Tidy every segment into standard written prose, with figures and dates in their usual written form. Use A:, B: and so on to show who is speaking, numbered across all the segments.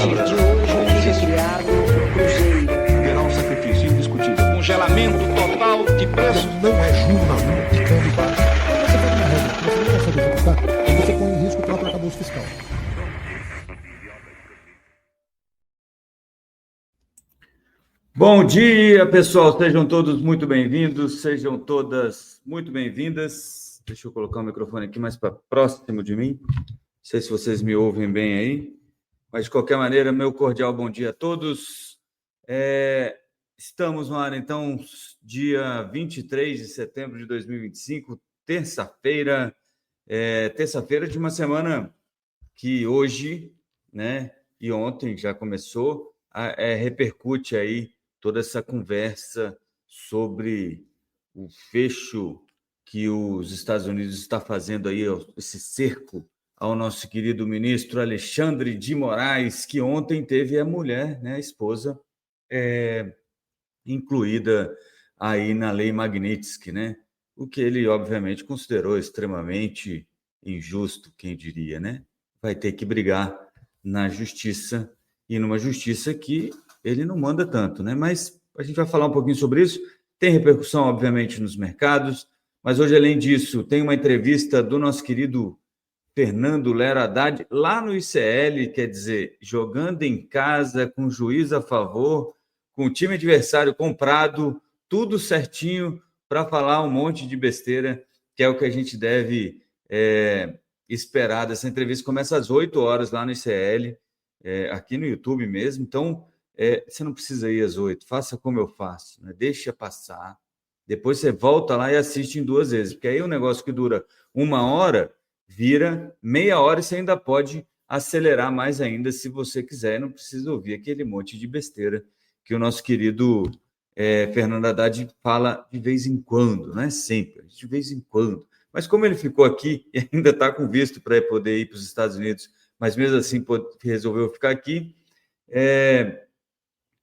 A: partir de hoje fica criado o Cruzeiro.
B: Terá um sacrifício indiscutível. Congelamento total de preços.
C: Não é jornalismo. Quando você faz uma regra que você não consegue executar, você põe em risco o próprio arcabouço fiscal.
D: Bom dia, pessoal. Sejam todos muito bem-vindos, sejam todas muito bem-vindas. Deixa eu colocar o microfone aqui mais para próximo de mim. Não sei se vocês me ouvem bem aí, mas de qualquer maneira, meu cordial bom dia a todos. Estamos no ar, então, dia 23 de setembro de 2025, terça-feira, terça-feira de uma semana que hoje, né, e ontem já começou, repercute aí toda essa conversa sobre o fecho que os Estados Unidos está fazendo aí, esse cerco ao nosso querido ministro Alexandre de Moraes, que ontem teve a mulher, né, a esposa, incluída aí na lei Magnitsky, né? O que ele, obviamente, considerou extremamente injusto, quem diria, né? Vai ter que brigar na justiça, e numa justiça que ele não manda tanto, né? Mas a gente vai falar um pouquinho sobre isso. Tem repercussão, obviamente, nos mercados, mas hoje, além disso, tem uma entrevista do nosso querido Fernando Lera Haddad, lá no ICL, quer dizer, jogando em casa, com o juiz a favor, com o time adversário comprado, tudo certinho para falar um monte de besteira, que é o que a gente deve esperar dessa entrevista. Começa às 8 horas lá no ICL, aqui no YouTube mesmo. Então, você não precisa ir às 8, faça como eu faço, né? Deixa passar. Depois você volta lá e assiste em 2 vezes, porque aí um negócio que dura 1 hora vira meia hora e você ainda pode acelerar mais ainda se você quiser. Não precisa ouvir aquele monte de besteira que o nosso querido Fernando Haddad fala de vez em quando, não é sempre, de vez em quando. Mas como ele ficou aqui e ainda está com visto para poder ir para os Estados Unidos, mas mesmo assim resolveu ficar aqui,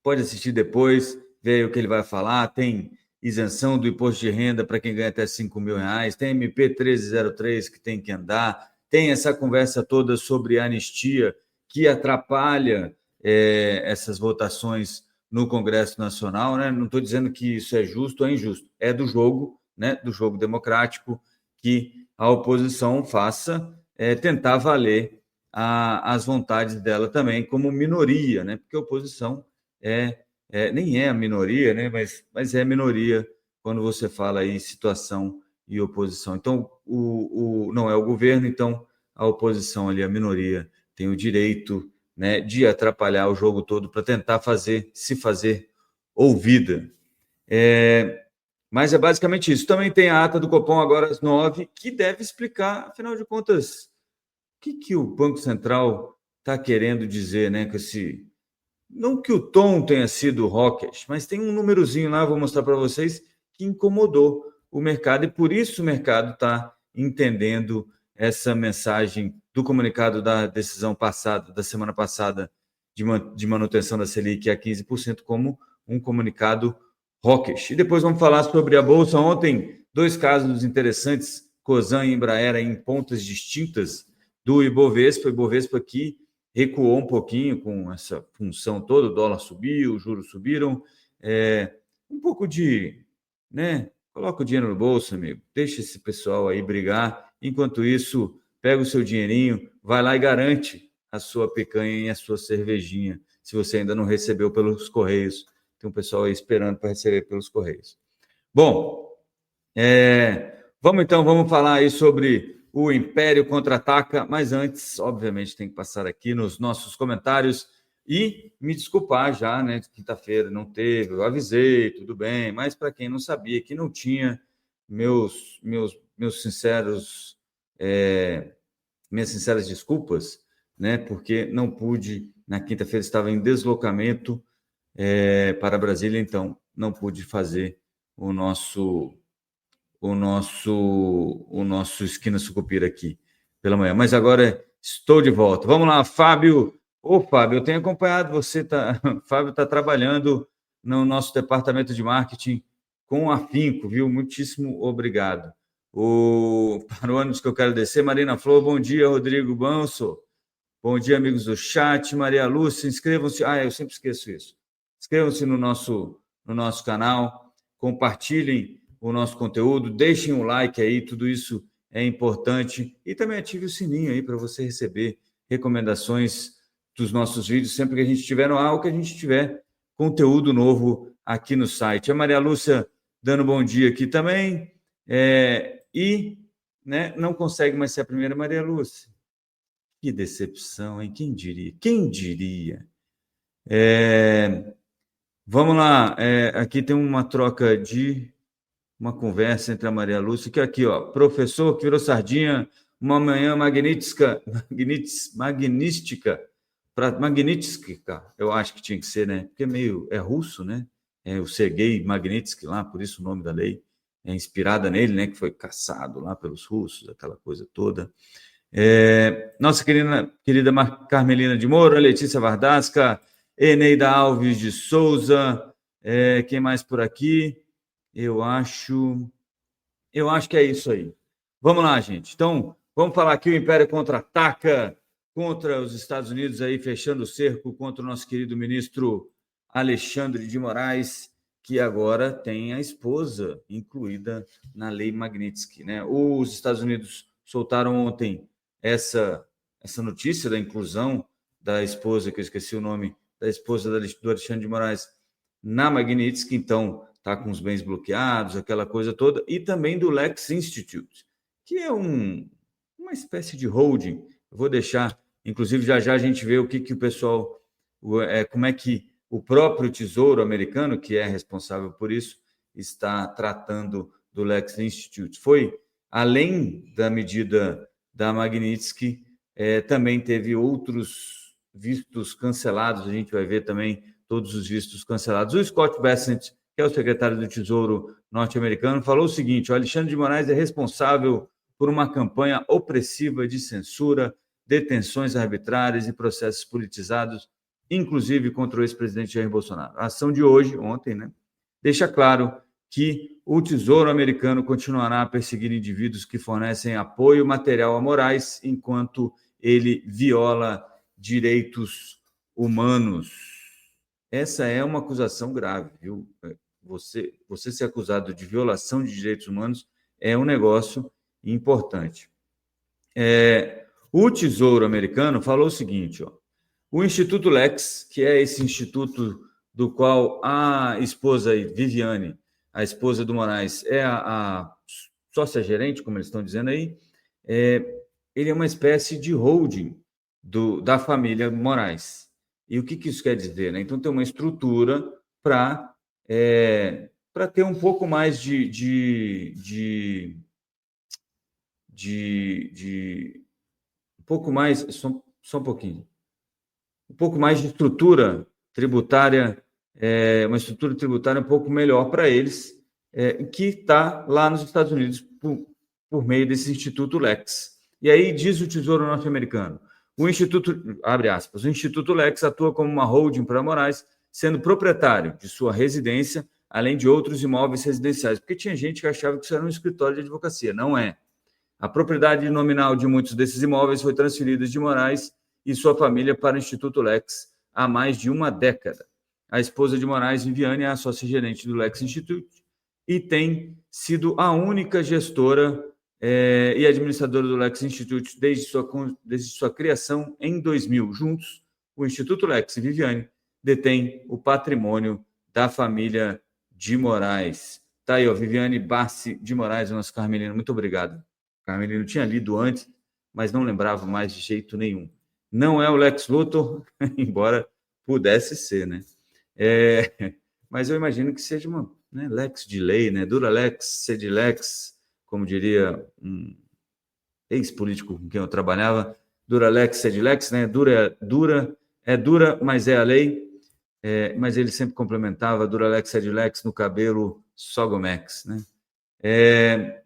D: pode assistir depois, ver o que ele vai falar. Tem isenção do imposto de renda para quem ganha até R$5.000, tem MP 1303 que tem que andar, tem essa conversa toda sobre anistia que atrapalha essas votações no Congresso Nacional, né? Não estou dizendo que isso é justo ou injusto, é do jogo, né? Do jogo democrático, que a oposição faça tentar valer as vontades dela também como minoria, né? Porque a oposição nem é a minoria, né? Mas é a minoria quando você fala em situação e oposição. Então, não é o governo, então a oposição ali, a minoria, tem o direito, né, de atrapalhar o jogo todo para tentar se fazer ouvida. Mas é basicamente isso. Também tem a ata do Copom agora às 9, que deve explicar, afinal de contas, o que o Banco Central está querendo dizer, né, com esse... Não que o tom tenha sido hawkish, mas tem um númerozinho lá, vou mostrar para vocês, que incomodou o mercado, e por isso o mercado está entendendo essa mensagem do comunicado da decisão passada, da semana passada, de manutenção da Selic a 15%, como um comunicado hawkish. E depois vamos falar sobre a Bolsa. Ontem, 2 casos interessantes, Cosan e Embraer, em pontas distintas do Ibovespa. O Ibovespa aqui recuou um pouquinho com essa função toda, o dólar subiu, os juros subiram, um pouco de, né, coloca o dinheiro no bolso, amigo, deixa esse pessoal aí brigar, enquanto isso, pega o seu dinheirinho, vai lá e garante a sua picanha e a sua cervejinha, se você ainda não recebeu pelos Correios. Tem um pessoal aí esperando para receber pelos Correios. Bom, vamos falar aí sobre o Império Contra-Ataca, mas antes, obviamente, tem que passar aqui nos nossos comentários e me desculpar já, né? Quinta-feira não teve, eu avisei, tudo bem, mas para quem não sabia, que não tinha, meus sinceros, minhas sinceras desculpas, né? Porque não pude, na quinta-feira estava em deslocamento para Brasília, então não pude fazer o nosso Esquina Sucupira aqui pela manhã. Mas agora estou de volta. Vamos lá, Fábio. Ô, Fábio, eu tenho acompanhado você. Fábio está trabalhando no nosso departamento de marketing com afinco, viu? Muitíssimo obrigado. Para o ônibus que eu quero descer, Marina Flor, bom dia, Rodrigo Banso. Bom dia, amigos do chat. Maria Lúcia, inscrevam-se. Eu sempre esqueço isso. Inscrevam-se no nosso canal, compartilhem o nosso conteúdo, deixem um like aí, tudo isso é importante. E também ative o sininho aí para você receber recomendações dos nossos vídeos sempre que a gente estiver no ar ou que a gente tiver conteúdo novo aqui no site. A Maria Lúcia dando bom dia aqui também. Não consegue mais ser a primeira, Maria Lúcia. Que decepção, hein? Quem diria? Quem diria? Vamos lá. Aqui tem uma troca uma conversa entre a Maria Lúcia, que aqui, ó, professor que virou sardinha, uma manhã magnífica, eu acho que tinha que ser, né? Porque é russo, né? O Sergei Magnitsky lá, por isso o nome da lei é inspirada nele, né? Que foi caçado lá pelos russos, aquela coisa toda. Nossa querida Carmelina de Moura, Letícia Vardasca, Eneida Alves de Souza, quem mais por aqui? Eu acho que é isso aí. Vamos lá, gente. Então, vamos falar aqui, o Império contra-ataca contra os Estados Unidos aí, fechando o cerco contra o nosso querido ministro Alexandre de Moraes, que agora tem a esposa incluída na lei Magnitsky, né? Os Estados Unidos soltaram ontem essa notícia da inclusão da esposa, que eu esqueci o nome, da esposa do Alexandre de Moraes na Magnitsky, então está com os bens bloqueados, aquela coisa toda, e também do Lex Institute, que é uma espécie de holding. Eu vou deixar, inclusive, já a gente vê o que o pessoal, como é que o próprio Tesouro americano, que é responsável por isso, está tratando do Lex Institute. Foi, além da medida da Magnitsky, também teve outros vistos cancelados, a gente vai ver também todos os vistos cancelados. O Scott Bessent, que é o secretário do Tesouro norte-americano, falou o seguinte: o Alexandre de Moraes é responsável por uma campanha opressiva de censura, detenções arbitrárias e processos politizados, inclusive contra o ex-presidente Jair Bolsonaro. A ação de hoje, ontem, né, deixa claro que o Tesouro americano continuará a perseguir indivíduos que fornecem apoio material a Moraes, enquanto ele viola direitos humanos. Essa é uma acusação grave, viu? Você ser acusado de violação de direitos humanos é um negócio importante. O Tesouro americano falou o seguinte, ó: o Instituto Lex, que é esse instituto do qual a esposa Viviane, a esposa do Moraes, é a sócia-gerente, como eles estão dizendo aí, ele é uma espécie de holding da família Moraes. E o que isso quer dizer, né? Então, tem uma estrutura para ter um pouco mais um pouco mais, só um pouquinho, um pouco mais de estrutura tributária, uma estrutura tributária um pouco melhor para eles, que está lá nos Estados Unidos por meio desse Instituto Lex. E aí diz o Tesouro norte-americano: o Instituto, abre aspas, o Instituto Lex atua como uma holding para Moraes, sendo proprietário de sua residência, além de outros imóveis residenciais. Porque tinha gente que achava que isso era um escritório de advocacia. Não é. A propriedade nominal de muitos desses imóveis foi transferida de Moraes e sua família para o Instituto Lex há mais de uma década. A esposa de Moraes, Viviane, é a sócia-gerente do Lex Institute e tem sido a única gestora e administradora do Lex Institute desde sua criação em 2000. Juntos, o Instituto Lex e Viviane detêm o patrimônio da família de Moraes. Tá aí, ó, Viviane Bassi de Moraes, nossa Carmelina. Muito obrigado. Carmelina, eu tinha lido antes, mas não lembrava mais de jeito nenhum. Não é o Lex Luthor, embora pudesse ser, né? Mas eu imagino que seja uma Lex de lei, né? Dura Lex, sed Lex, como diria um ex-político com quem eu trabalhava, dura Lex, sed Lex, né? Dura, mas é a lei. Mas ele sempre complementava dura Lex, sed Lex, no cabelo Sogomex, né?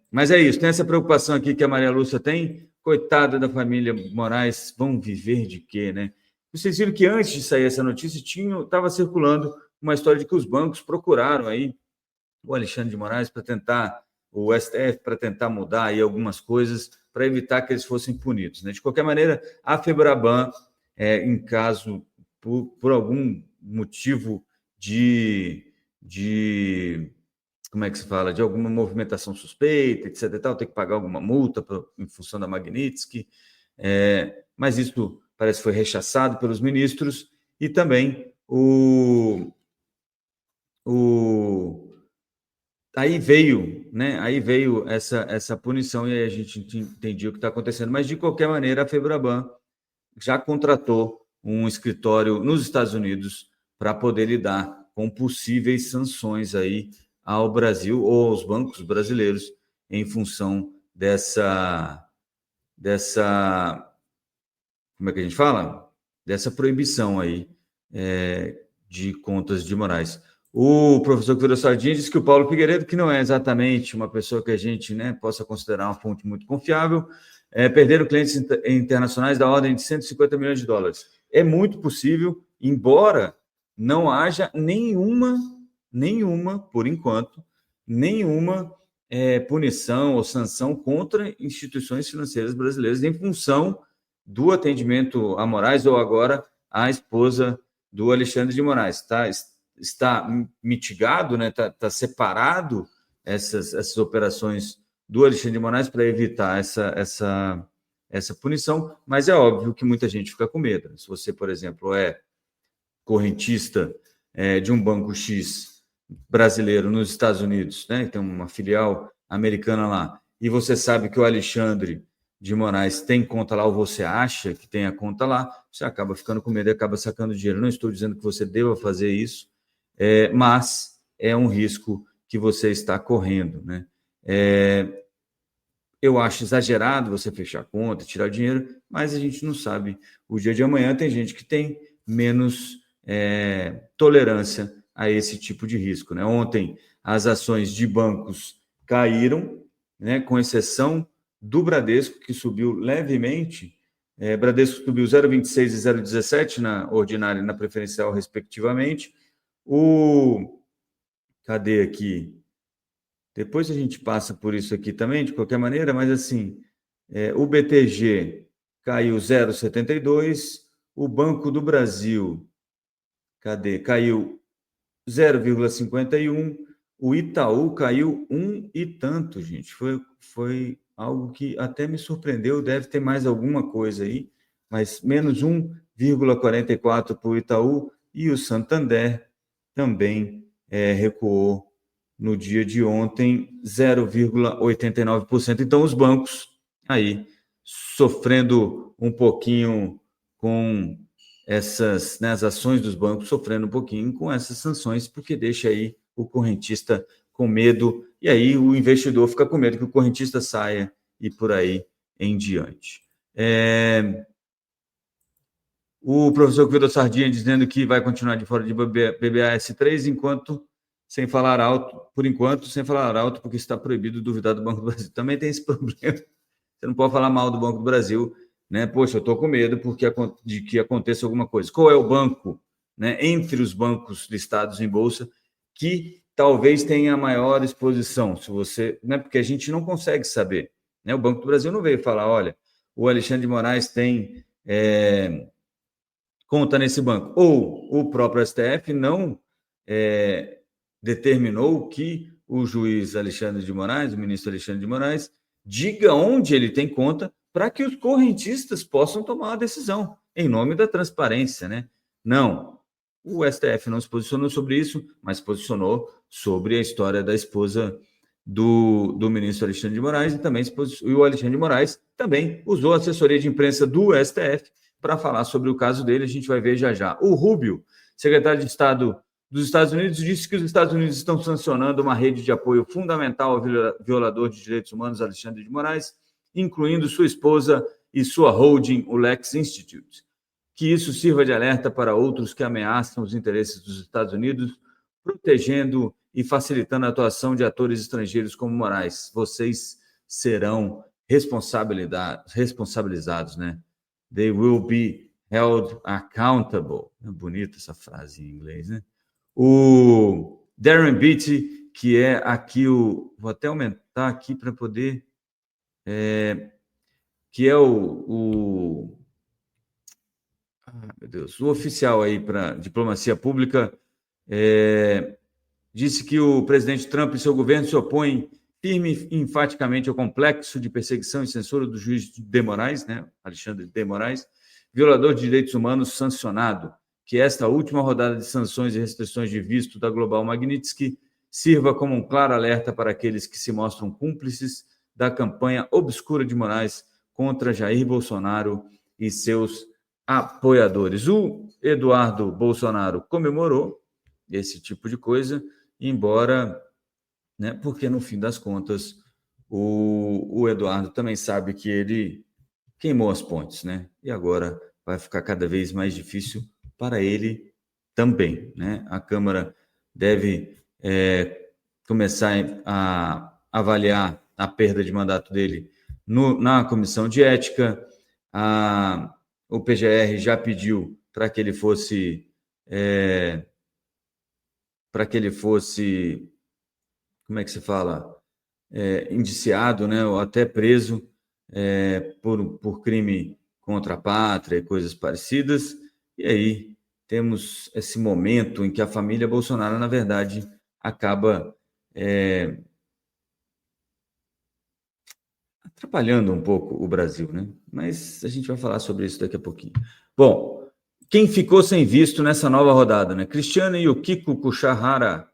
D: Mas é isso, tem essa preocupação aqui que a Maria Lúcia tem. Coitada da família Moraes, vão viver de quê, né? Vocês viram que antes de sair essa notícia, estava circulando uma história de que os bancos procuraram aí o Alexandre de Moraes para tentar, o STF, para tentar mudar aí algumas coisas para evitar que eles fossem punidos, né? De qualquer maneira, a Febraban, em caso, por algum motivo de como é que se fala, de alguma movimentação suspeita, etc. e tal, tem que pagar alguma multa em função da Magnitsky, mas isso parece que foi rechaçado pelos ministros, e também aí veio, né? Aí veio essa punição, e aí a gente entendia o que está acontecendo. Mas, de qualquer maneira, a Febraban já contratou um escritório nos Estados Unidos para poder lidar com possíveis sanções aí ao Brasil ou aos bancos brasileiros em função dessa como é que a gente fala? Dessa proibição aí de contas de Moraes. O professor que virou sardinha disse que o Paulo Figueiredo, que não é exatamente uma pessoa que a gente, né, possa considerar uma fonte muito confiável, perderam clientes internacionais da ordem de 150 milhões de dólares. É muito possível, embora não haja nenhuma, por enquanto, nenhuma punição ou sanção contra instituições financeiras brasileiras em função do atendimento a Moraes, ou agora a esposa do Alexandre de Moraes. Está mitigado, né? Está separado essas operações do Alexandre de Moraes para evitar essa punição, mas é óbvio que muita gente fica com medo. Se você, por exemplo, é correntista de um banco X brasileiro nos Estados Unidos, né? Tem uma filial americana lá, e você sabe que o Alexandre de Moraes tem conta lá, ou você acha que tem a conta lá, você acaba ficando com medo e acaba sacando dinheiro. Não estou dizendo que você deva fazer isso, mas é um risco que você está correndo, né? Eu acho exagerado você fechar a conta, tirar o dinheiro, mas a gente não sabe o dia de amanhã. Tem gente que tem menos tolerância a esse tipo de risco, né? Ontem as ações de bancos caíram, né, com exceção do Bradesco, que subiu levemente. Bradesco subiu 0,26 e 0,17 na ordinária e na preferencial, respectivamente. Cadê aqui? Depois a gente passa por isso aqui também, de qualquer maneira, mas assim, o BTG caiu 0,72, o Banco do Brasil, caiu 0,51, o Itaú caiu 1 e tanto, gente. Foi algo que até me surpreendeu, deve ter mais alguma coisa aí, mas menos 1,44 para o Itaú, e o Santander também recuou no dia de ontem 0,89%. Então, os bancos aí sofrendo um pouquinho com essas, né, as ações dos bancos sofrendo um pouquinho com essas sanções, porque deixa aí o correntista com medo, e aí o investidor fica com medo que o correntista saia e por aí em diante. O professor Guido Sardinha dizendo que vai continuar de fora de BBAS3 sem falar alto, porque está proibido duvidar do Banco do Brasil. Também tem esse problema. Você não pode falar mal do Banco do Brasil, né? Poxa, eu estou com medo de que aconteça alguma coisa. Qual é o banco, né, entre os bancos listados em bolsa que talvez tenha a maior exposição? Se você, né, porque a gente não consegue saber, né? O Banco do Brasil não veio falar, olha, o Alexandre de Moraes tem conta nesse banco. Ou o próprio STF não determinou que o juiz Alexandre de Moraes, o ministro Alexandre de Moraes, diga onde ele tem conta para que os correntistas possam tomar uma decisão em nome da transparência, né? Não, o STF não se posicionou sobre isso, mas se posicionou sobre a história da esposa do ministro Alexandre de Moraes, e o Alexandre de Moraes também usou a assessoria de imprensa do STF para falar sobre o caso dele. A gente vai ver já já. O Rubio, secretário de Estado dos Estados Unidos, disse que os Estados Unidos estão sancionando uma rede de apoio fundamental ao violador de direitos humanos Alexandre de Moraes, incluindo sua esposa e sua holding, o Lex Institute. Que isso sirva de alerta para outros que ameaçam os interesses dos Estados Unidos, protegendo e facilitando a atuação de atores estrangeiros como Moraes. Vocês serão responsabilizados, né? They will be held accountable. É bonita essa frase em inglês, né? O Darren Beatty, que é aqui vou até aumentar aqui para poder que é meu Deus, o oficial aí para diplomacia pública, disse que o presidente Trump e seu governo se opõem firme e enfaticamente ao complexo de perseguição e censura do juiz de Moraes, né, Alexandre de Moraes, violador de direitos humanos sancionado, que esta última rodada de sanções e restrições de visto da Global Magnitsky sirva como um claro alerta para aqueles que se mostram cúmplices da campanha obscura de Moraes contra Jair Bolsonaro e seus apoiadores. O Eduardo Bolsonaro comemorou esse tipo de coisa, embora, né, porque no fim das contas o Eduardo também sabe que ele queimou as pontes, né? E agora vai ficar cada vez mais difícil para ele também, né? A Câmara deve começar a avaliar a perda de mandato dele na comissão de ética. O PGR já pediu para que ele fosse como é que se fala, indiciado, né, ou até preso por crime contra a pátria e coisas parecidas. E aí temos esse momento em que a família Bolsonaro, na verdade, acaba atrapalhando um pouco o Brasil, né? Mas a gente vai falar sobre isso daqui a pouquinho. Bom, quem ficou sem visto nessa nova rodada, né? Cristiano Yukiko Kusahara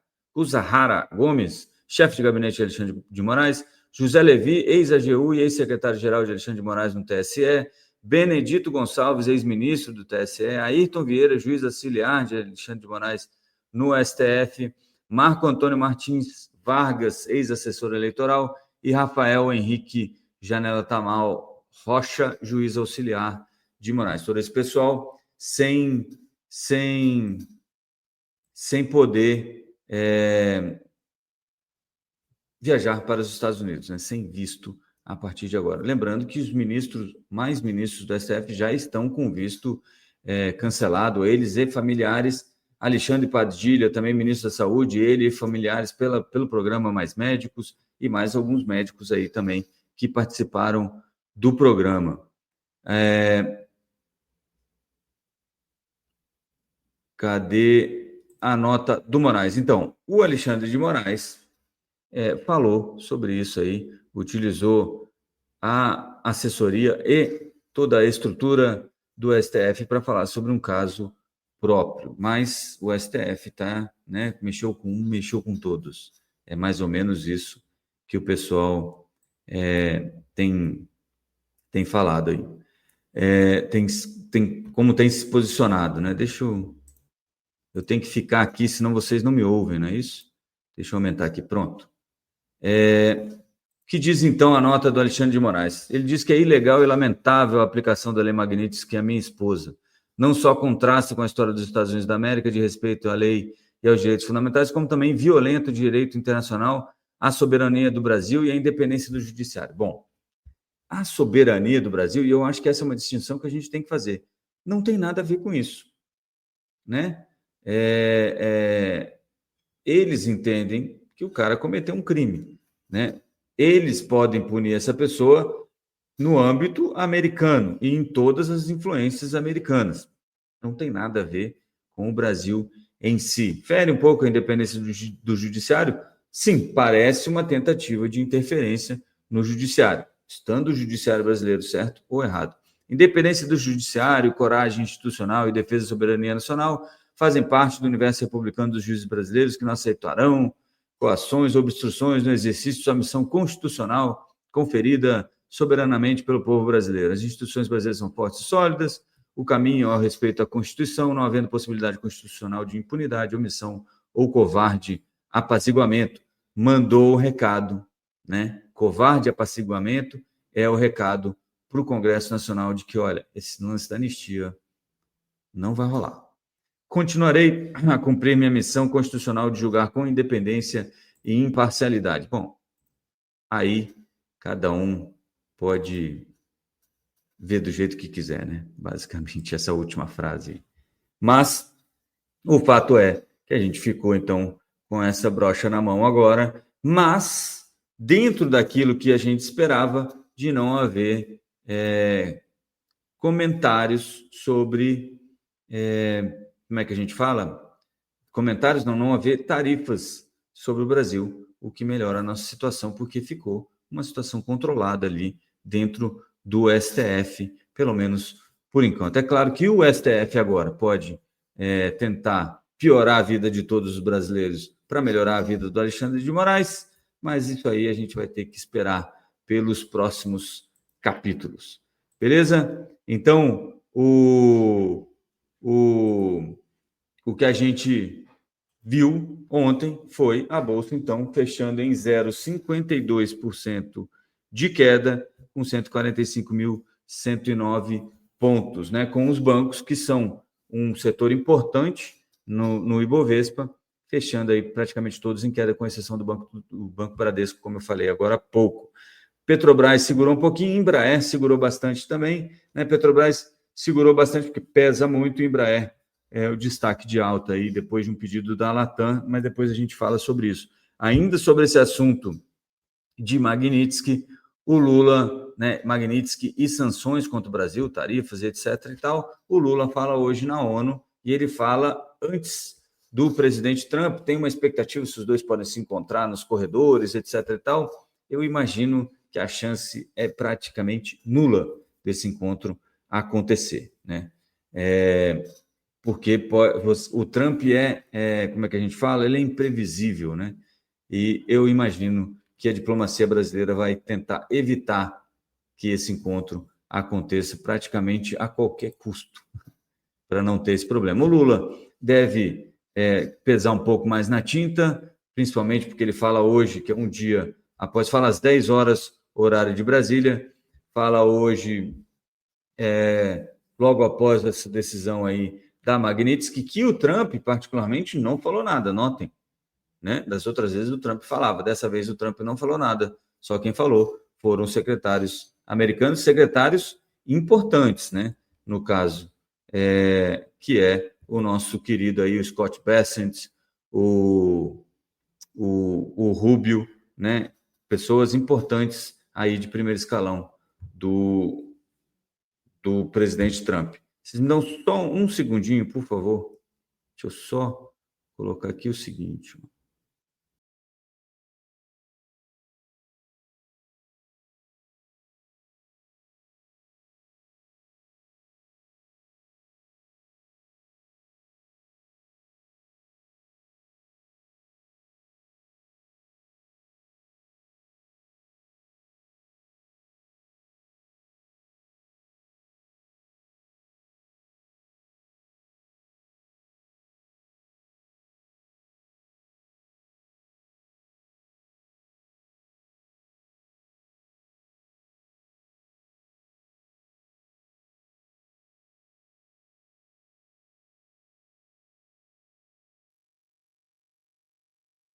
D: Gomes, chefe de gabinete de Alexandre de Moraes, José Levi, ex-AGU e ex-secretário-geral de Alexandre de Moraes no TSE, Benedito Gonçalves, ex-ministro do TSE, Ayrton Vieira, juiz auxiliar de Alexandre de Moraes no STF, Marco Antônio Martins Vargas, ex-assessor eleitoral, e Rafael Henrique Janela Tamal Rocha, juiz auxiliar de Moraes. Todo esse pessoal sem poder viajar para os Estados Unidos, né? Sem visto a partir de agora. Lembrando que os mais ministros do STF já estão com visto cancelado, eles e familiares. Alexandre Padilha, também ministro da Saúde, ele e familiares pelo programa Mais Médicos, e mais alguns médicos aí também que participaram do programa. Cadê a nota do Moraes? Então, o Alexandre de Moraes falou sobre isso aí, utilizou a assessoria e toda a estrutura do STF para falar sobre um caso próprio, mas o STF né, mexeu com um, mexeu com todos. É mais ou menos isso que o pessoal tem falado aí. Como tem se posicionado, né? Eu tenho que ficar aqui, senão vocês não me ouvem, não é isso? Deixa eu aumentar aqui, pronto. Que diz, então, a nota do Alexandre de Moraes? Ele diz que é ilegal e lamentável a aplicação da Lei Magnitsky à minha esposa. Não só contrasta com a história dos Estados Unidos da América de respeito à lei e aos direitos fundamentais, como também violenta o direito internacional, a soberania do Brasil e a independência do judiciário. Bom, a soberania do Brasil, e eu acho que essa é uma distinção que a gente tem que fazer, não tem nada a ver com isso, né? Eles entendem que o cara cometeu um crime, né? Eles podem punir essa pessoa no âmbito americano e em todas as influências americanas. Não tem nada a ver com o Brasil em si. Fere um pouco a independência do judiciário? Sim, parece uma tentativa de interferência no judiciário, estando o judiciário brasileiro certo ou errado. Independência do judiciário, coragem institucional e defesa da soberania nacional fazem parte do universo republicano dos juízes brasileiros que não aceitarão coações ou obstruções no exercício de sua missão constitucional conferida soberanamente pelo povo brasileiro. As instituições brasileiras são fortes e sólidas, o caminho ao respeito à Constituição, não havendo possibilidade constitucional de impunidade, omissão ou covarde apaziguamento. Mandou o recado, né? Covarde apaziguamento é o recado para o Congresso Nacional de que, olha, esse lance da anistia não vai rolar. Continuarei a cumprir minha missão constitucional de julgar com independência e imparcialidade. Bom, aí cada um pode ver do jeito que quiser, né? Basicamente, essa última frase. Mas o fato é que a gente ficou, então, com essa brocha na mão agora, mas dentro daquilo que a gente esperava de não haver comentários sobre, como é que a gente fala? Comentários, não haver tarifas sobre o Brasil, o que melhora a nossa situação, porque ficou uma situação controlada ali dentro do STF, pelo menos por enquanto. É claro que o STF agora pode tentar piorar a vida de todos os brasileiros para melhorar a vida do Alexandre de Moraes, mas isso aí a gente vai ter que esperar pelos próximos capítulos. Beleza? Então, o que a gente viu ontem foi a Bolsa, então, fechando em 0,52% de queda, com 145.109 pontos, né? Com os bancos, que são um setor importante no Ibovespa, fechando aí praticamente todos em queda, com exceção do Banco Bradesco, como eu falei agora há pouco. Petrobras segurou um pouquinho, Embraer segurou bastante também, né? Petrobras segurou bastante porque pesa muito, Embraer o destaque de alta aí, depois de um pedido da Latam, mas depois a gente fala sobre isso. Ainda sobre esse assunto de Magnitsky, o Lula, né, Magnitsky e sanções contra o Brasil, tarifas, etc. e tal, o Lula fala hoje na ONU, e ele fala antes do presidente Trump, tem uma expectativa se os dois podem se encontrar nos corredores, etc. e tal. Eu imagino que a chance é praticamente nula desse encontro acontecer, né? Porque o Trump como é que a gente fala? Ele é imprevisível, né? E eu imagino que a diplomacia brasileira vai tentar evitar que esse encontro aconteça praticamente a qualquer custo, para não ter esse problema. O Lula deve pesar um pouco mais na tinta, principalmente porque ele fala hoje, que é um dia após, fala às 10 horas, horário de Brasília, fala hoje, logo após essa decisão aí da Magnitsky, que o Trump, particularmente, não falou nada, notem, né? Das outras vezes o Trump falava, dessa vez o Trump não falou nada, só quem falou foram secretários americanos, secretários importantes, né? No caso, que é o nosso querido aí, o Scott Bessent, o Rubio, né? Pessoas importantes aí de primeiro escalão do presidente Trump. Vocês me dão só um segundinho, por favor? Deixa eu só colocar aqui o seguinte.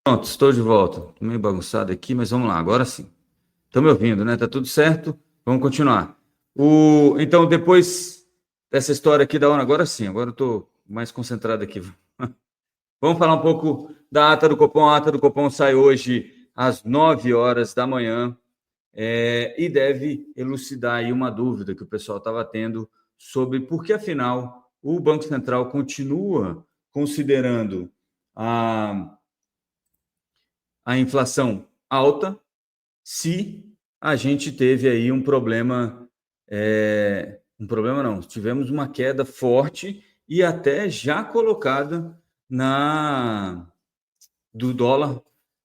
D: Pronto, estou de volta. Estou meio bagunçado aqui, mas vamos lá, agora sim. Estão me ouvindo, né? Tá tudo certo? Vamos continuar. Então, depois dessa história aqui da ONU, agora sim, agora eu estou mais concentrado aqui. Vamos falar um pouco da ata do Copom. A ata do Copom sai hoje às 9 horas da manhã e deve elucidar aí uma dúvida que o pessoal estava tendo sobre por que, afinal, o Banco Central continua considerando a inflação alta, se a gente teve aí um problema não, tivemos uma queda forte e até já colocada do dólar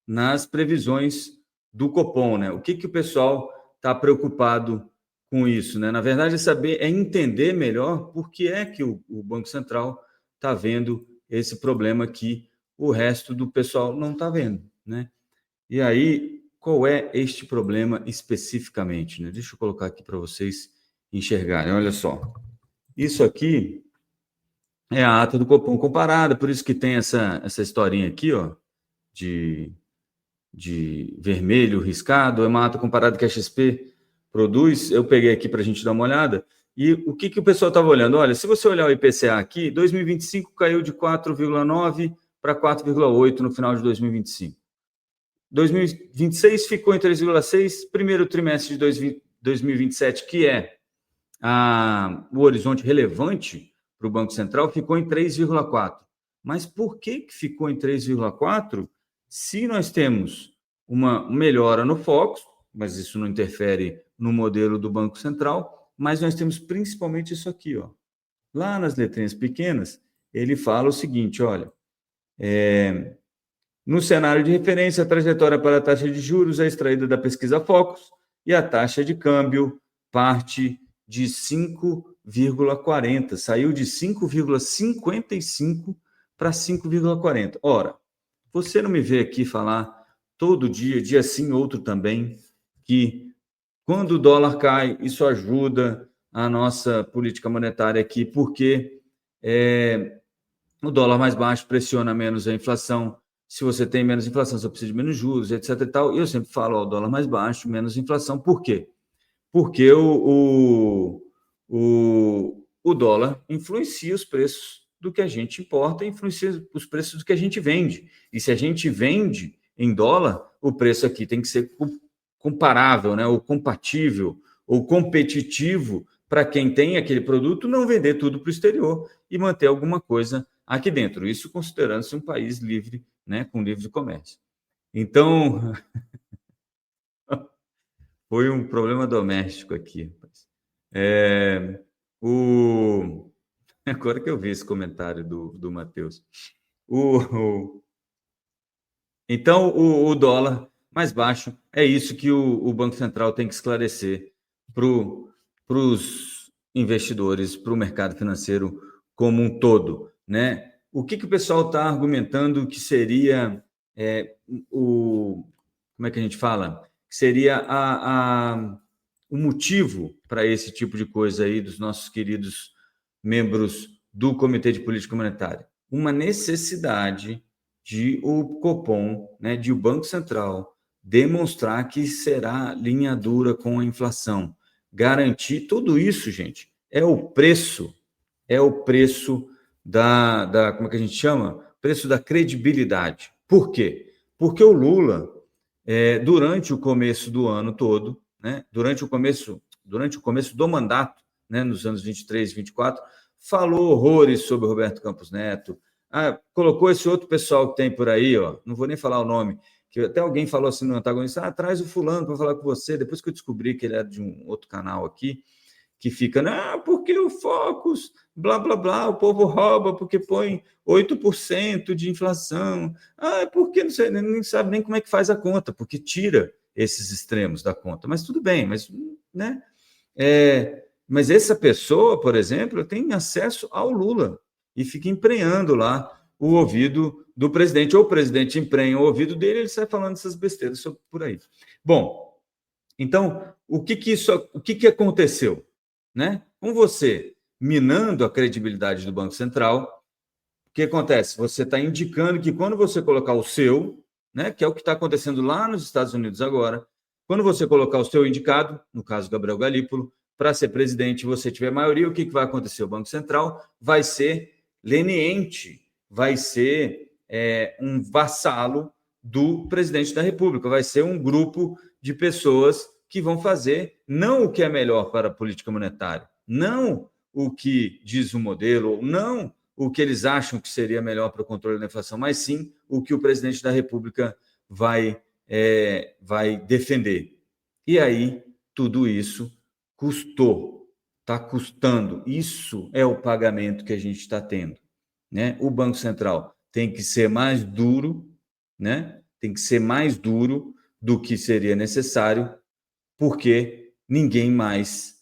D: nas previsões do Copom, né? O que o pessoal está preocupado com isso, né? Na verdade, entender melhor por que é que o Banco Central está vendo esse problema que o resto do pessoal não está vendo, né? E aí, qual é este problema especificamente, né? Deixa eu colocar aqui para vocês enxergarem. Olha só, isso aqui é a ata do Copom comparada, por isso que tem essa historinha aqui, ó, de vermelho riscado, é uma ata comparada que a XP produz. Eu peguei aqui para a gente dar uma olhada, e o que o pessoal estava olhando? Olha, se você olhar o IPCA aqui, 2025 caiu de 4,9 para 4,8 no final de 2025. 2026 ficou em 3,6, primeiro trimestre de 2027, que é o horizonte relevante para o Banco Central ficou em 3,4. Mas por que ficou em 3,4 se nós temos uma melhora no Focus, mas isso não interfere no modelo do Banco Central, mas nós temos principalmente isso aqui, ó. Lá nas letrinhas pequenas, ele fala o seguinte, olha, no cenário de referência, a trajetória para a taxa de juros é extraída da pesquisa Focus e a taxa de câmbio parte de 5,40, saiu de 5,55 para 5,40. Ora, você não me vê aqui falar todo dia, dia sim, outro também, que quando o dólar cai, isso ajuda a nossa política monetária aqui, porque o dólar mais baixo pressiona menos a inflação. Se você tem menos inflação, você precisa de menos juros, etc. e tal. E eu sempre falo, ó, o dólar mais baixo, menos inflação. Por quê? Porque o dólar influencia os preços do que a gente importa, influencia os preços do que a gente vende. E se a gente vende em dólar, o preço aqui tem que ser comparável, né? Ou compatível, ou competitivo para quem tem aquele produto, não vender tudo para o exterior e manter alguma coisa aqui dentro. Isso considerando-se um país livre, né? Com livre comércio. Então, foi um problema doméstico aqui. Agora que eu vi esse comentário do Matheus. Então, o dólar mais baixo é isso que o Banco Central tem que esclarecer para os investidores, para o mercado financeiro como um todo, né? O que o pessoal está argumentando que seria como é que a gente fala? Que seria o motivo para esse tipo de coisa aí dos nossos queridos membros do Comitê de Política Monetária? Uma necessidade de o Copom, né, de o Banco Central, demonstrar que será linha dura com a inflação. Garantir tudo isso, gente, é o preço da como é que a gente chama? Preço da credibilidade. Por quê? Porque o Lula, durante o começo do ano todo, né, durante o começo do mandato, né, nos anos 23 e 24, falou horrores sobre o Roberto Campos Neto, colocou esse outro pessoal que tem por aí, ó, não vou nem falar o nome, que até alguém falou assim no antagonista, traz o fulano para falar com você, depois que eu descobri que ele é de um outro canal aqui, que fica, porque o Focus, blá, blá, blá, o povo rouba porque põe 8% de inflação, porque não sei, nem sabe nem como é que faz a conta, porque tira esses extremos da conta, mas tudo bem, mas, né, mas essa pessoa, por exemplo, tem acesso ao Lula e fica emprenhando lá o ouvido do presidente, ou o presidente emprenha o ouvido dele, ele sai falando essas besteiras por aí. Bom, então, o que aconteceu? Né? Com você minando a credibilidade do Banco Central, o que acontece? Você está indicando que quando você colocar o seu, né, que é o que está acontecendo lá nos Estados Unidos agora, quando você colocar o seu indicado, no caso Gabriel Galípolo, para ser presidente, você tiver maioria, o que vai acontecer? O Banco Central vai ser leniente, vai ser um vassalo do presidente da República, vai ser um grupo de pessoas que vão fazer não o que é melhor para a política monetária, não o que diz o modelo, não o que eles acham que seria melhor para o controle da inflação, mas sim o que o presidente da República vai defender. E aí, tudo isso está custando. Isso é o pagamento que a gente está tendo, né? O Banco Central tem que ser mais duro, né? Tem que ser mais duro do que seria necessário, porque ninguém mais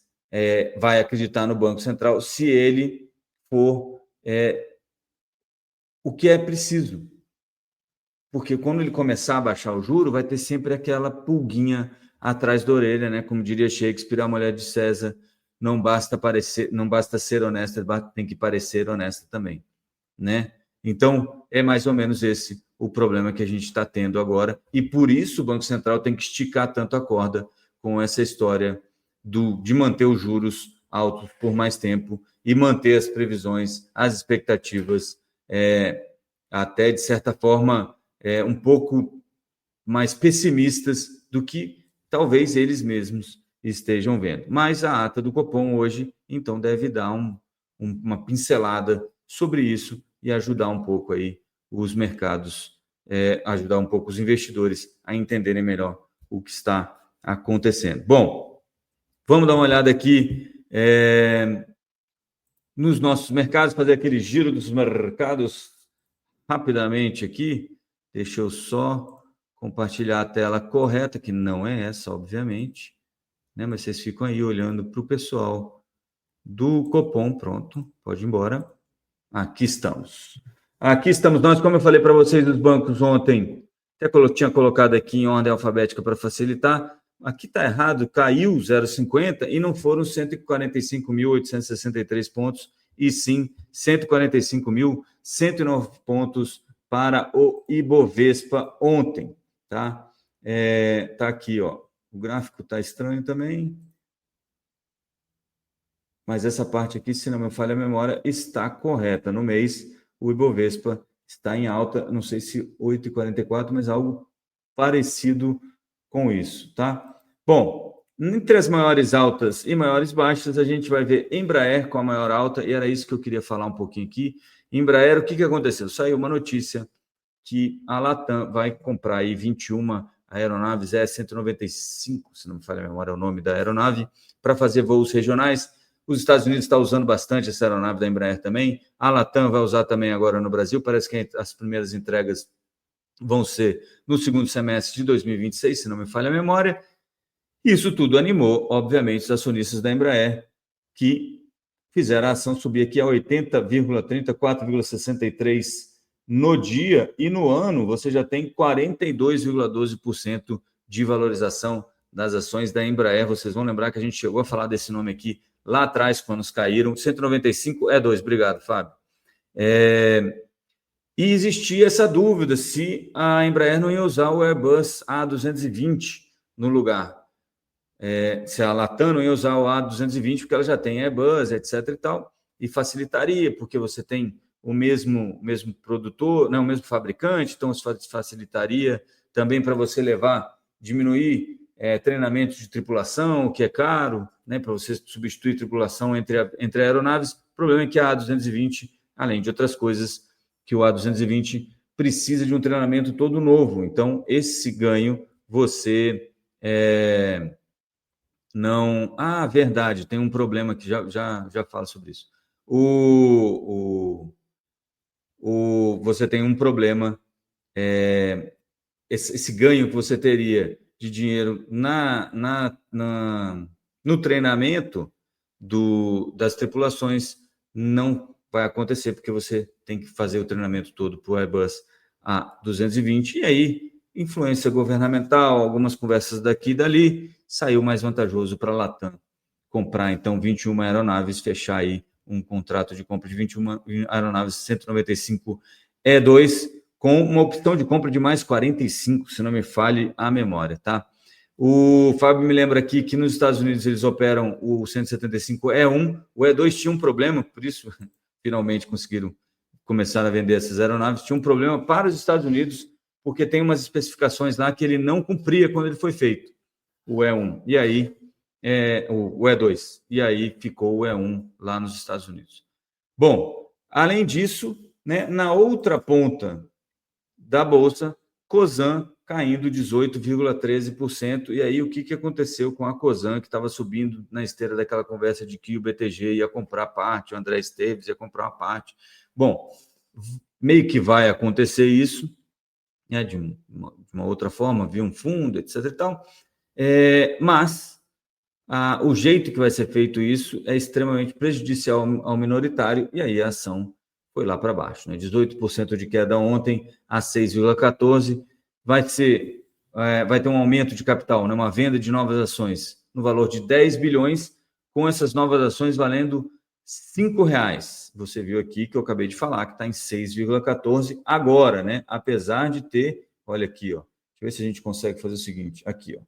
D: vai acreditar no Banco Central se ele for o que é preciso. Porque quando ele começar a baixar o juro, vai ter sempre aquela pulguinha atrás da orelha, né? Como diria Shakespeare, a mulher de César, não basta ser honesta, tem que parecer honesta também, né? Então, é mais ou menos esse o problema que a gente está tendo agora, e por isso o Banco Central tem que esticar tanto a corda com essa história de manter os juros altos por mais tempo e manter as previsões, as expectativas, até de certa forma, um pouco mais pessimistas do que talvez eles mesmos estejam vendo. Mas a ata do Copom hoje, então, deve dar uma pincelada sobre isso e ajudar um pouco aí os mercados, ajudar um pouco os investidores a entenderem melhor o que está acontecendo. Bom, vamos dar uma olhada aqui nos nossos mercados, fazer aquele giro dos mercados rapidamente aqui. Deixa eu só compartilhar a tela correta, que não é essa, obviamente, né? Mas vocês ficam aí olhando para o pessoal do Copom. Pronto, pode ir embora. Aqui estamos. Aqui estamos nós, como eu falei para vocês dos bancos ontem, até tinha colocado aqui em ordem alfabética para facilitar. Aqui está errado, caiu 0,50 e não foram 145.863 pontos, e sim 145.109 pontos para o Ibovespa ontem, tá? Tá aqui, ó. O gráfico está estranho também, mas essa parte aqui, se não me falha a memória, está correta. No mês, o Ibovespa está em alta, não sei se 8,44, mas algo parecido com isso, tá? Bom, entre as maiores altas e maiores baixas, a gente vai ver Embraer com a maior alta, e era isso que eu queria falar um pouquinho aqui. Embraer, o que aconteceu? Saiu uma notícia que a Latam vai comprar aí 21 aeronaves E195, se não me falha a memória, é o nome da aeronave, para fazer voos regionais. Os Estados Unidos estão usando bastante essa aeronave da Embraer também. A Latam vai usar também agora no Brasil. Parece que as primeiras entregas vão ser no segundo semestre de 2026, se não me falha a memória. Isso tudo animou, obviamente, os acionistas da Embraer, que fizeram a ação subir aqui a 80,30, 4,63 no dia, e no ano você já tem 42,12% de valorização das ações da Embraer. Vocês vão lembrar que a gente chegou a falar desse nome aqui lá atrás, quando os caíram. 195 é 2, obrigado, Fábio. E existia essa dúvida se a Embraer não ia usar o Airbus A220 no lugar. Se a Latam não ia usar o A220, porque ela já tem Airbus, etc. e tal, e facilitaria, porque você tem o mesmo produtor, não, o mesmo fabricante, então isso facilitaria também para você diminuir treinamento de tripulação, que é caro, né, para você substituir tripulação entre aeronaves. O problema é que a A220, além de outras coisas, que o A220 precisa de um treinamento todo novo. Então, esse ganho você não... verdade, tem um problema que já falo sobre isso. Você tem um problema, esse ganho que você teria de dinheiro no treinamento das tripulações não vai acontecer, porque você tem que fazer o treinamento todo para o Airbus A220, e aí, influência governamental, algumas conversas daqui e dali, saiu mais vantajoso para a Latam comprar, então, 21 aeronaves, fechar aí um contrato de compra de 21 aeronaves 195 E2, com uma opção de compra de mais 45, se não me falhe a memória, tá? O Fábio me lembra aqui que nos Estados Unidos eles operam o 175 E1, o E2 tinha um problema, por isso finalmente conseguiram começar a vender essas aeronaves, tinha um problema para os Estados Unidos, porque tem umas especificações lá que ele não cumpria quando ele foi feito, o E1, e aí o E2, e aí ficou o E1 lá nos Estados Unidos. Bom, além disso, né, na outra ponta da Bolsa, Cosan caindo 18,13%, e aí o que aconteceu com a Cosan, que estava subindo na esteira daquela conversa de que o BTG ia comprar parte, o André Esteves ia comprar uma parte. Bom, meio que vai acontecer isso, né, de uma outra forma, via um fundo, etc. e tal, mas o jeito que vai ser feito isso é extremamente prejudicial ao minoritário, e aí a ação foi lá para baixo, né? 18% de queda ontem a 6,14%. Vai ter um aumento de capital, né? Uma venda de novas ações no valor de 10 bilhões, com essas novas ações valendo R$ 5,00. Você viu aqui que eu acabei de falar que está em 6,14 agora, né? Apesar de ter, olha aqui, ó. Deixa eu ver se a gente consegue fazer o seguinte, aqui, ó.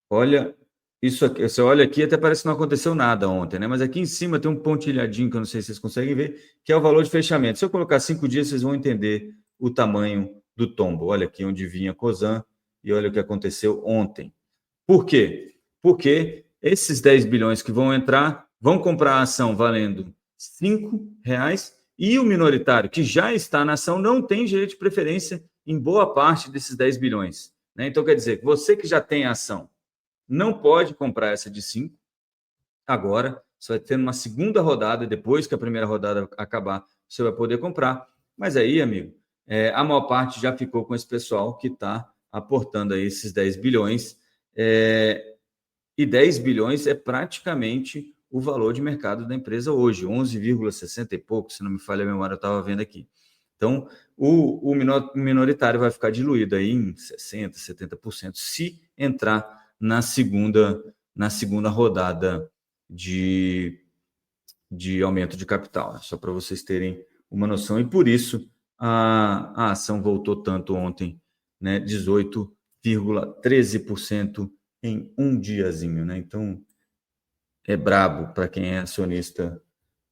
D: Olha, isso aqui, você olha aqui, até parece que não aconteceu nada ontem, né? Mas aqui em cima tem um pontilhadinho que eu não sei se vocês conseguem ver, que é o valor de fechamento. Se eu colocar 5 dias, vocês vão entender o tamanho do tombo. Olha aqui onde vinha Cosan e olha o que aconteceu ontem. Por quê? Porque esses 10 bilhões que vão entrar vão comprar a ação valendo R$ 5,00 e o minoritário que já está na ação não tem direito de preferência em boa parte desses 10 bilhões. Né? Então, quer dizer, você que já tem a ação não pode comprar essa de 5. Agora, você vai ter uma segunda rodada, depois que a primeira rodada acabar, você vai poder comprar. Mas aí, amigo, a maior parte já ficou com esse pessoal que está aportando aí esses 10 bilhões. E 10 bilhões é praticamente o valor de mercado da empresa hoje, 11,60 e pouco, se não me falha a memória, eu estava vendo aqui. Então, o minoritário vai ficar diluído aí em 60%, 70%, se entrar na segunda rodada de aumento de capital, só para vocês terem uma noção. E por isso a ação voltou tanto ontem, né, 18,13% em um diazinho, né? Então, é brabo para quem é acionista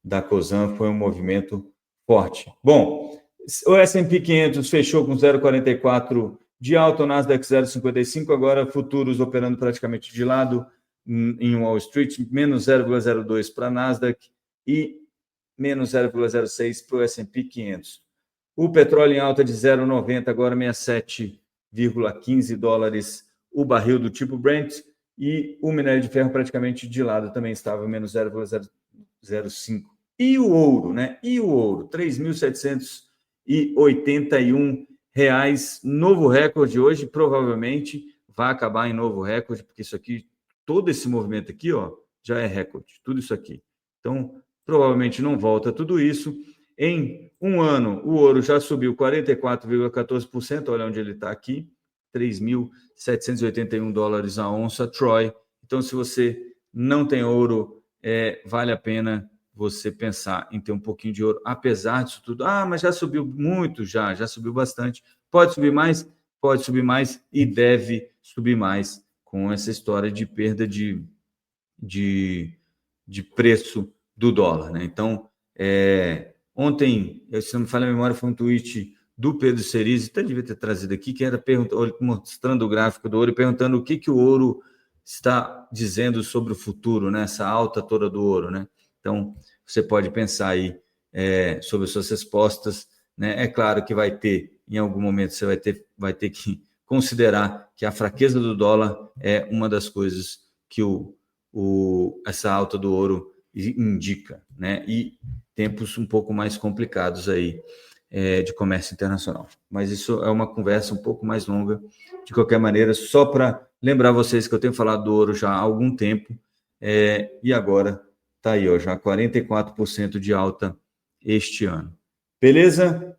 D: da Cosan, foi um movimento forte. Bom, o S&P 500 fechou com 0,44 de alta, o Nasdaq 0,55, agora futuros operando praticamente de lado em Wall Street, menos 0,02 para a Nasdaq e menos 0,06 para o S&P 500. O petróleo em alta de 0,90, agora 67,15 dólares o barril do tipo Brent, e o minério de ferro praticamente de lado também estava menos 0,005. E o ouro, né? E o ouro, R$ 3.781, novo recorde hoje, provavelmente vai acabar em novo recorde, porque isso aqui, todo esse movimento aqui, ó, já é recorde, tudo isso aqui. Então, provavelmente não volta tudo isso. Em um ano, o ouro já subiu 44,14%, olha onde ele está aqui, 3.781 dólares a onça, Troy. Então, se você não tem ouro, vale a pena você pensar em ter um pouquinho de ouro, apesar disso tudo. Mas já subiu muito, já subiu bastante. Pode subir mais e deve subir mais com essa história de perda de preço do dólar, né? Então, ontem, se não me falha a memória, foi um tweet do Pedro Cerise, até devia ter trazido aqui, que era mostrando o gráfico do ouro e perguntando o que o ouro está dizendo sobre o futuro, né? Essa alta toda do ouro, né? Então, você pode pensar aí sobre as suas respostas, né? É claro que vai ter, em algum momento, você vai ter que considerar que a fraqueza do dólar é uma das coisas que essa alta do ouro indica, né? E tempos um pouco mais complicados aí de comércio internacional. Mas isso é uma conversa um pouco mais longa, de qualquer maneira, só para lembrar vocês que eu tenho falado do ouro já há algum tempo, e agora está aí, ó, já 44% de alta este ano. Beleza?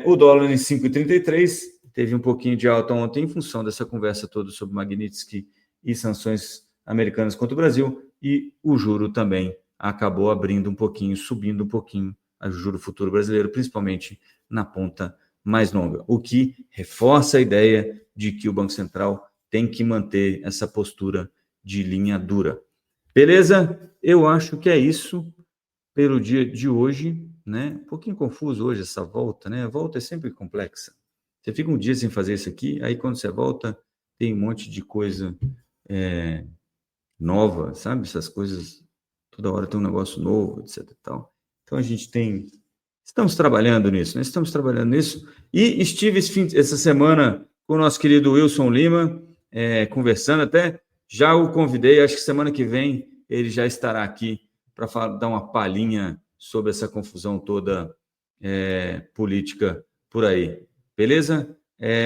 D: O dólar em 5,33, teve um pouquinho de alta ontem em função dessa conversa toda sobre Magnitsky e sanções americanas contra o Brasil, e o juro também acabou abrindo um pouquinho, subindo um pouquinho o juro futuro brasileiro, principalmente na ponta mais longa, o que reforça a ideia de que o Banco Central tem que manter essa postura de linha dura. Beleza? Eu acho que é isso pelo dia de hoje, né? Um pouquinho confuso hoje essa volta, né? A volta é sempre complexa. Você fica um dia sem fazer isso aqui, aí quando você volta, tem um monte de coisa nova, sabe? Essas coisas, toda hora tem um negócio novo, etc e tal. Então, estamos trabalhando nisso, né? Estamos trabalhando nisso. E estive essa semana com o nosso querido Wilson Lima, conversando até, já o convidei, acho que semana que vem ele já estará aqui para dar uma palhinha sobre essa confusão toda política por aí. Beleza?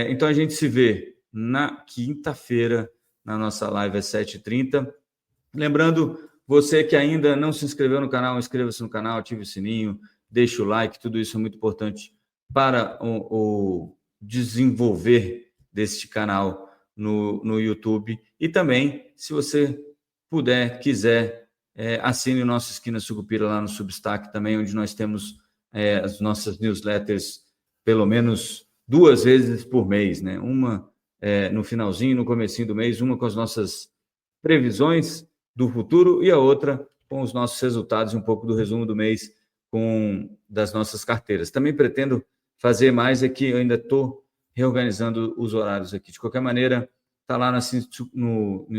D: Então, a gente se vê na quinta-feira, na nossa live às 7h30. Lembrando, você que ainda não se inscreveu no canal, inscreva-se no canal, ative o sininho, deixe o like, tudo isso é muito importante para o desenvolver deste canal no YouTube. E também, se você quiser, assine o nosso Esquina Sucupira lá no Substack também, onde nós temos as nossas newsletters pelo menos 2 vezes por mês, né? Uma no finalzinho, no comecinho do mês, uma com as nossas previsões do futuro e a outra com os nossos resultados e um pouco do resumo do mês das nossas carteiras. Também pretendo fazer mais, que eu ainda estou reorganizando os horários aqui. De qualquer maneira, está lá no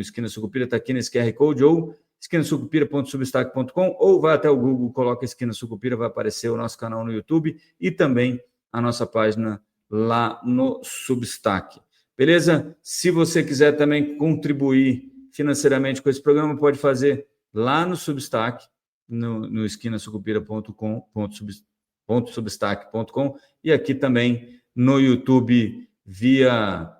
D: Esquina Sucupira, está aqui nesse QR Code, ou esquinasucupira.substack.com, ou vai até o Google, coloca Esquina Sucupira, vai aparecer o nosso canal no YouTube e também a nossa página lá no Substack. Beleza? Se você quiser também contribuir financeiramente com esse programa, pode fazer lá no Substack, no esquinasucupira.com.substack.com, e aqui também no YouTube via,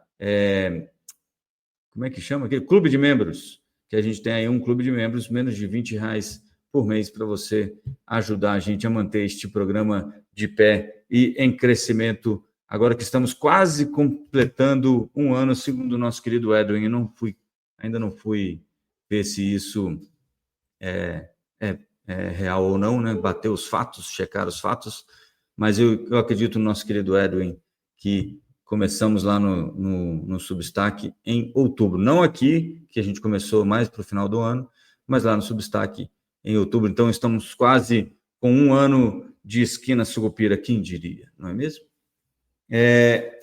D: como é que chama aqui? Clube de Membros, que a gente tem aí um clube de membros, menos de R$20 por mês, para você ajudar a gente a manter este programa de pé e em crescimento. Agora que estamos quase completando um ano, segundo o nosso querido Edwin, ainda não fui ver se isso é real ou não, né? Bater os fatos, checar os fatos, mas eu acredito no nosso querido Edwin, que começamos lá no Substack em outubro. Não aqui, que a gente começou mais para o final do ano, mas lá no Substack em outubro. Então, estamos quase com um ano de Esquina Sucupira, quem diria, não é mesmo?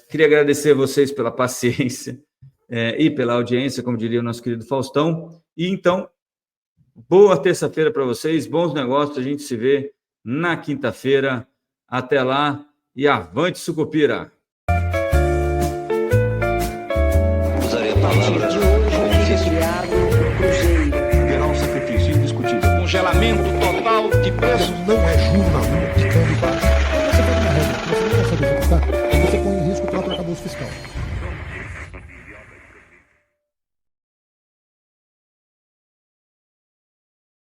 D: Queria agradecer a vocês pela paciência e pela audiência, como diria o nosso querido Faustão. E então, boa terça-feira para vocês, bons negócios, a gente se vê na quinta-feira. Até lá e avante Sucupira!
B: Usaria a
A: A
B: palavra
A: partir de hoje, fica criado o Cruzeiro.
B: haverá um sacrifício indiscutível. Congelamento total de preços.
C: Não é jornalismo.